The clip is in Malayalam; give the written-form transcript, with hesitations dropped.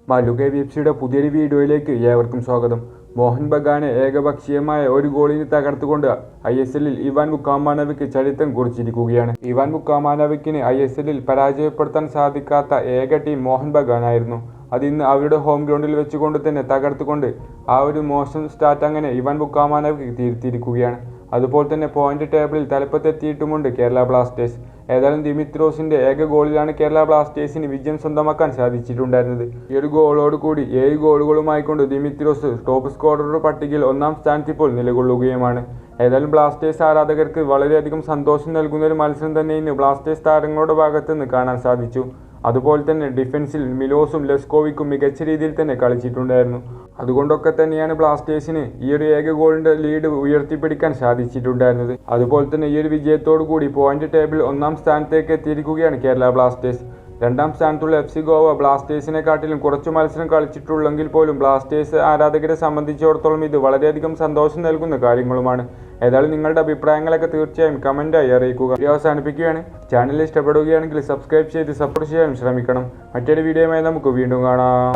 മല്ലു KVFCയുടെ പുതിയൊരു വീഡിയോയിലേക്ക് ഏവർക്കും സ്വാഗതം. മോഹൻ ബഗാനെ ഏകപക്ഷീയമായ ഒരു ഗോളിന് തകർത്തുകൊണ്ട് ISLൽ ഇവാൻ വുക്കാമാനോവിക് ചരിത്രം കുറിച്ചിരിക്കുകയാണ്. ഇവാൻ വുക്കാമാനോവിക്കിന് ISLൽ പരാജയപ്പെടുത്താൻ സാധിക്കാത്ത ഏക ടീം മോഹൻ ബഗാനായിരുന്നു. അതിന്ന് അവരുടെ ഹോം ഗ്രൗണ്ടിൽ വെച്ചുകൊണ്ട് തന്നെ തകർത്തുകൊണ്ട് ആ ഒരു മോശം സ്റ്റാർട്ട് അങ്ങനെ ഇവാൻ വുക്കാമാനോവിക് തിരുത്തിയിരിക്കുകയാണ്. അതുപോലെ തന്നെ പോയിന്റ് ടേബിളിൽ തലപ്പത്തെത്തിയിട്ടുമുണ്ട് കേരള ബ്ലാസ്റ്റേഴ്സ്. ഏതായാലും ദിമിത്രോസിന്റെ ഏക ഗോളിലാണ് കേരള ബ്ലാസ്റ്റേഴ്സിന് വിജയം സ്വന്തമാക്കാൻ സാധിച്ചിട്ടുണ്ടായിരുന്നത്. ഈ ഒരു ഗോളോട് കൂടി 7 ഗോളുകളുമായിക്കൊണ്ട് ദിമിത്രോസ് ടോപ്പ് സ്കോറർ പട്ടികയിൽ 1-ാം സ്ഥാനത്ത് ഇപ്പോൾ നിലകൊള്ളുകയുമാണ്. ഏതായാലും ബ്ലാസ്റ്റേഴ്സ് ആരാധകർക്ക് വളരെയധികം സന്തോഷം നൽകുന്ന ഒരു മത്സരം തന്നെ ഇന്ന് ബ്ലാസ്റ്റേഴ്സ് താരങ്ങളുടെ ഭാഗത്ത് നിന്ന് കാണാൻ സാധിച്ചു. അതുപോലെ തന്നെ ഡിഫൻസിൽ മിലോസും ലെസ്കോവിക്കും മികച്ച രീതിയിൽ തന്നെ കളിച്ചിട്ടുണ്ടായിരുന്നു. അതുകൊണ്ടൊക്കെ തന്നെയാണ് ബ്ലാസ്റ്റേഴ്സിന് ഈ ഒരു ഏക ഗോളിന്റെ ലീഡ് ഉയർത്തിപ്പിടിക്കാൻ സാധിച്ചിട്ടുണ്ടായിരുന്നത്. അതുപോലെ തന്നെ ഈ ഒരു വിജയത്തോടു കൂടി പോയിന്റ് ടേബിൾ 1-ാം സ്ഥാനത്തേക്ക് എത്തിയിരിക്കുകയാണ് കേരള ബ്ലാസ്റ്റേഴ്സ്. 2-ാം സ്ഥാനത്തുള്ള FC ഗോവ ബ്ലാസ്റ്റേഴ്സിനെക്കാട്ടിലും കുറച്ചു മത്സരം കളിച്ചിട്ടുള്ളെങ്കിൽ പോലും ബ്ലാസ്റ്റേഴ്സ് ആരാധകരെ സംബന്ധിച്ചിടത്തോളം ഇത് വളരെയധികം സന്തോഷം നൽകുന്ന കാര്യങ്ങളുമാണ്. ഏതായാലും നിങ്ങളുടെ അഭിപ്രായങ്ങളൊക്കെ തീർച്ചയായും കമൻറ്റായി അറിയിക്കുക. വീഡിയോ അവസാനിപ്പിക്കുകയാണ്. ചാനൽ ഇഷ്ടപ്പെടുകയാണെങ്കിൽ സബ്സ്ക്രൈബ് ചെയ്ത് സപ്പോർട്ട് ചെയ്യാൻ ശ്രമിക്കണം. മറ്റൊരു വീഡിയോയുമായി നമുക്ക് വീണ്ടും കാണാം.